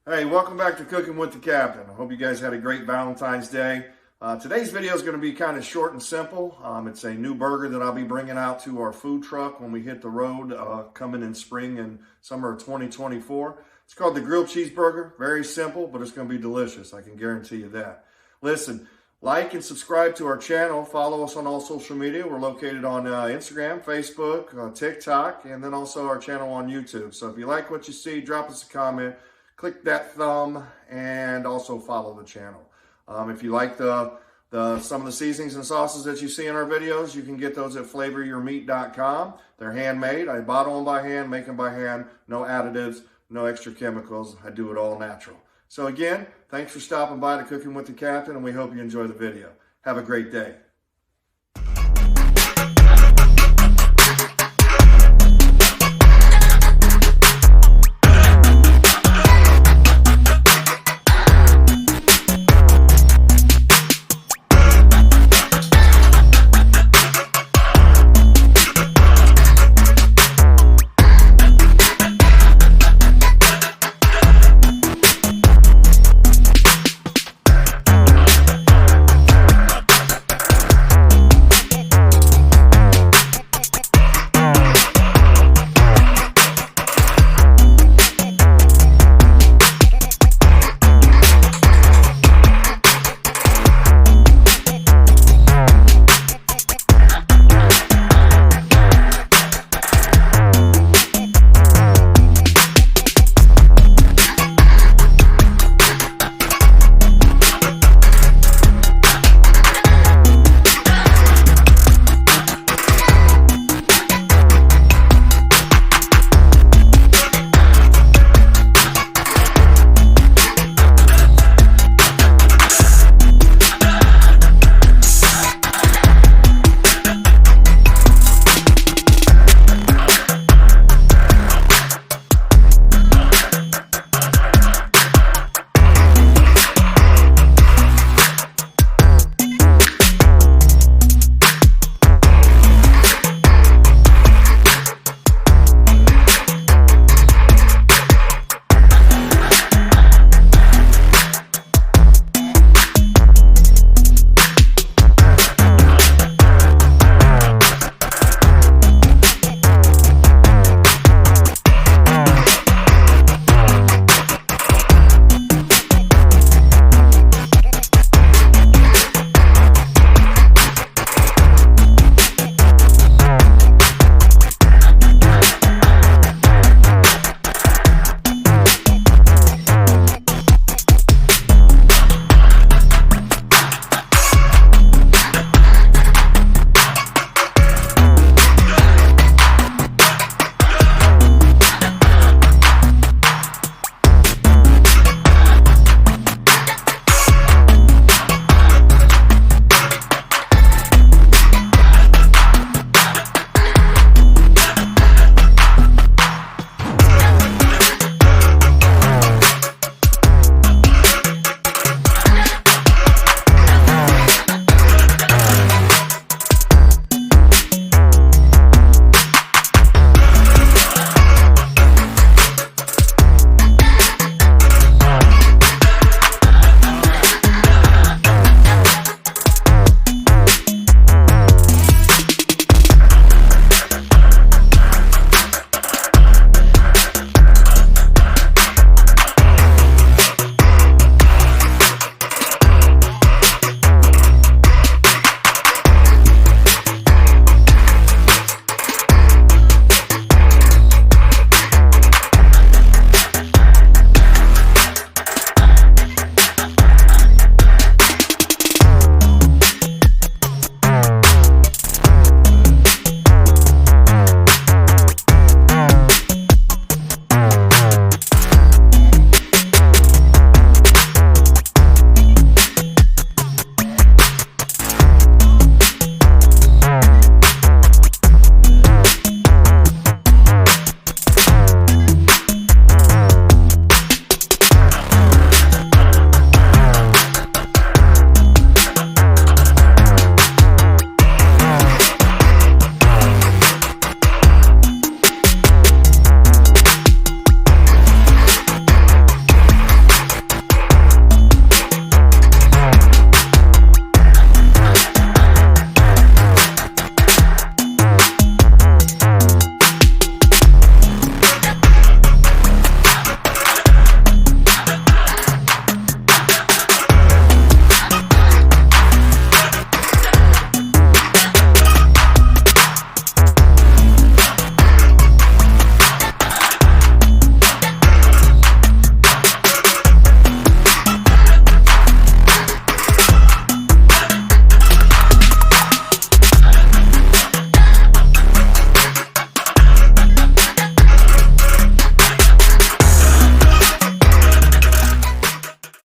Hey, welcome back to Cooking with the Captain. I hope you guys had a great Valentine's Day. Today's video is going to be kind of short and simple. It's a new burger that I'll be bringing out to our food truck when we hit the road coming in spring and summer of 2024. It's called the Grilled Cheeseburger. Very simple, but it's going to be delicious. I can guarantee you that. Listen, like and subscribe to our channel. Follow us on all social media. We're located on Instagram, Facebook, TikTok, and then also our channel on YouTube. So if you like what you see, drop us a comment. Click that thumb and also follow the channel. If you like some of the seasonings and sauces that you see in our videos, you can get those at flavoryourmeat.com. They're handmade. I bottle them by hand, make them by hand. No additives, no extra chemicals. I do it all natural. So again, thanks for stopping by to Cooking with the Captain, and we hope you enjoy the video. Have a great day.